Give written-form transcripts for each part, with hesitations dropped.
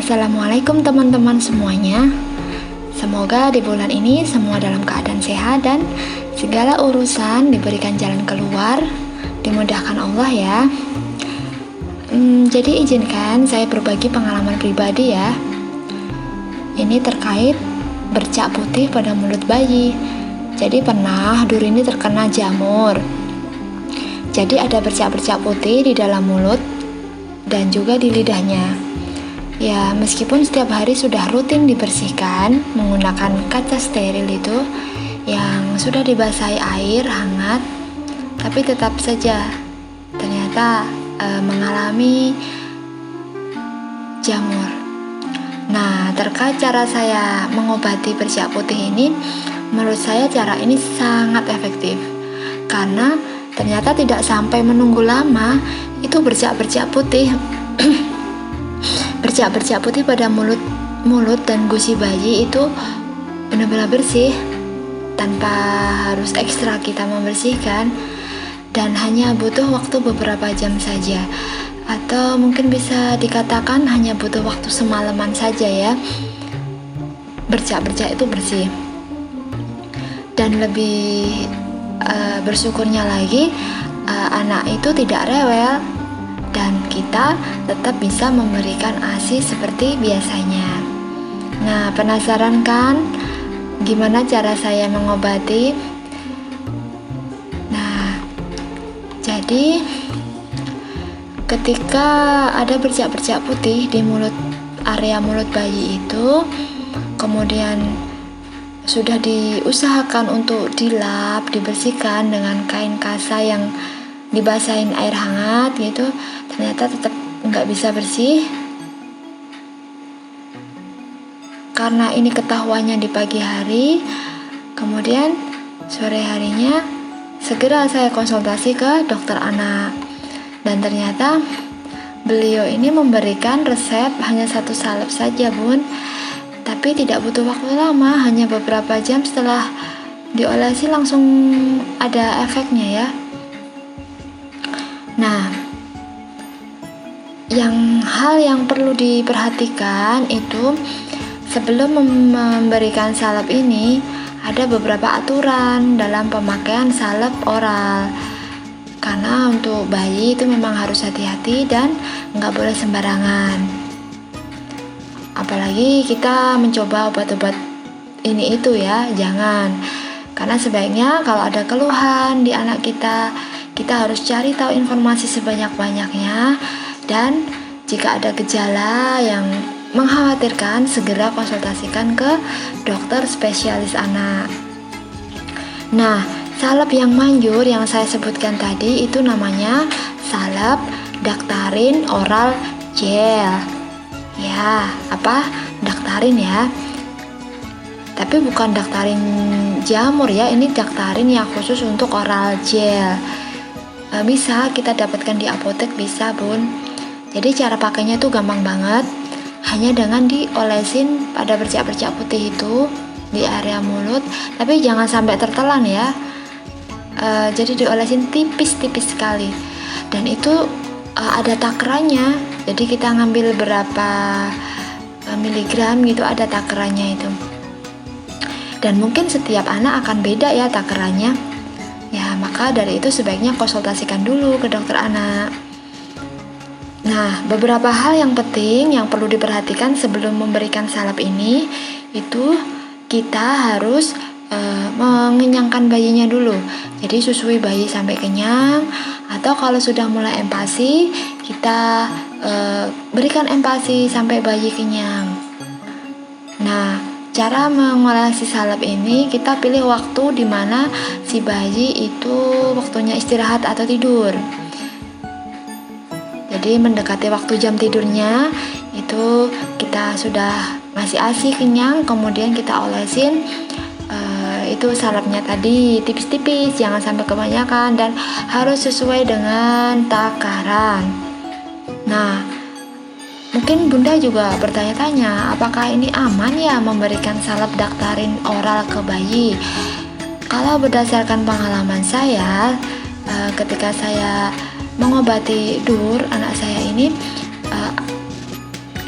Assalamualaikum teman-teman semuanya. Semoga di bulan ini semua dalam keadaan sehat dan segala urusan diberikan jalan keluar, dimudahkan Allah ya. Jadi izinkan saya berbagi pengalaman pribadi ya. Ini terkait bercak putih pada mulut bayi. Jadi pernah Duri ini terkena jamur. Jadi ada bercak-bercak putih di dalam mulut dan juga di lidahnya. Ya, meskipun setiap hari sudah rutin dibersihkan menggunakan kaca steril itu yang sudah dibasahi air hangat, tapi tetap saja ternyata mengalami jamur. Nah, terkait cara saya mengobati bercak putih ini, menurut saya cara ini sangat efektif karena ternyata tidak sampai menunggu lama itu bercak-bercak putih bercak-bercak putih pada mulut dan gusi bayi itu benar-benar bersih tanpa harus ekstra kita membersihkan, dan hanya butuh waktu beberapa jam saja, atau mungkin bisa dikatakan hanya butuh waktu semalaman saja ya, bercak-bercak itu bersih. Dan lebih bersyukurnya lagi, anak itu tidak rewel dan kita tetap bisa memberikan ASI seperti biasanya. Nah, penasaran kan gimana cara saya mengobati? Nah, jadi ketika ada bercak-bercak putih di area mulut bayi itu, kemudian sudah diusahakan untuk dilap, dibersihkan dengan kain kasa yang dibasahin air hangat gitu, ternyata tetap nggak bisa bersih. Karena ini ketahuannya di pagi hari, kemudian sore harinya segera saya konsultasi ke dokter anak, dan ternyata beliau ini memberikan resep hanya 1 salep saja bun, tapi tidak butuh waktu lama, hanya beberapa jam setelah diolesi langsung ada efeknya ya. Nah, hal yang perlu diperhatikan itu sebelum memberikan salep ini ada beberapa aturan dalam pemakaian salep oral. Karena untuk bayi itu memang harus hati-hati dan nggak boleh sembarangan. Apalagi kita mencoba obat-obat ini itu ya, jangan. Karena sebaiknya kalau ada keluhan di anak kita harus cari tahu informasi sebanyak-banyaknya, dan jika ada gejala yang mengkhawatirkan segera konsultasikan ke dokter spesialis anak. Nah, salep yang manjur yang saya sebutkan tadi itu namanya salep Daktarin oral gel. Ya, Daktarin ya. Tapi bukan Daktarin jamur ya, ini Daktarin yang khusus untuk oral gel. Bisa kita dapatkan di apotek, bisa bun. Jadi cara pakainya tuh gampang banget, hanya dengan diolesin pada bercak-bercak putih itu di area mulut, tapi jangan sampai tertelan ya. Jadi diolesin tipis-tipis sekali, dan itu ada takarannya. Jadi kita ngambil berapa miligram gitu, ada takarannya itu. Dan mungkin setiap anak akan beda ya takarannya. Ya, maka dari itu sebaiknya konsultasikan dulu ke dokter anak. Nah, beberapa hal yang penting yang perlu diperhatikan sebelum memberikan salep ini, itu kita harus mengenyangkan bayinya dulu. Jadi susui bayi sampai kenyang, atau kalau sudah mulai empasi, kita berikan empasi sampai bayi kenyang. Nah, cara mengolesi salep ini kita pilih waktu di mana si bayi itu waktunya istirahat atau tidur. Jadi mendekati waktu jam tidurnya itu kita sudah ngasih ASI kenyang, kemudian kita olesin itu salepnya tadi tipis-tipis, jangan sampai kebanyakan, dan harus sesuai dengan takaran. Nah, mungkin Bunda juga bertanya-tanya, apakah ini aman ya memberikan salep Daktarin oral ke bayi? Kalau berdasarkan pengalaman saya, ketika saya mengobati Dur, anak saya ini,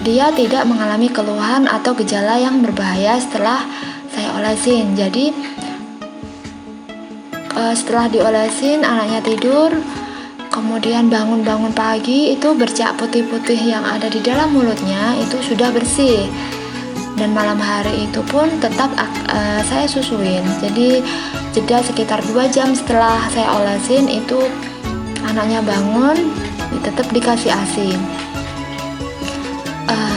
dia tidak mengalami keluhan atau gejala yang berbahaya setelah saya olesin. Jadi setelah diolesin anaknya tidur, kemudian bangun-bangun pagi itu bercak putih-putih yang ada di dalam mulutnya itu sudah bersih. Dan malam hari itu pun tetap saya susuin. Jadi jeda sekitar 2 jam setelah saya olesin itu anaknya bangun, tetap dikasih ASI.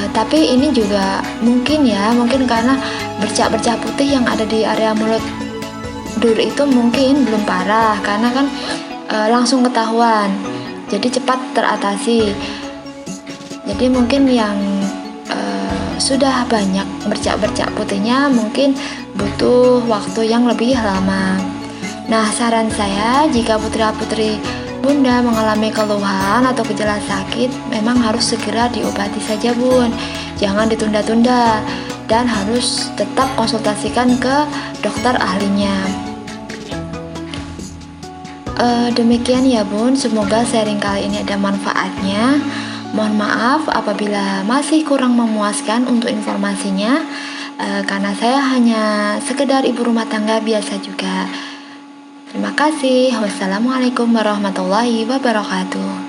Tapi ini juga mungkin karena bercak-bercak putih yang ada di area mulut Dur itu mungkin belum parah, karena kan langsung ketahuan, jadi cepat teratasi. Jadi mungkin yang sudah banyak bercak-bercak putihnya mungkin butuh waktu yang lebih lama. Nah, saran saya, jika putra-putri Bunda mengalami keluhan atau gejala sakit, memang harus segera diobati saja, Bun. Jangan ditunda-tunda dan harus tetap konsultasikan ke dokter ahlinya. Demikian ya, Bun. Semoga sharing kali ini ada manfaatnya. Mohon maaf apabila masih kurang memuaskan untuk informasinya, karena saya hanya sekedar ibu rumah tangga biasa juga. Terima kasih. Wassalamualaikum warahmatullahi wabarakatuh.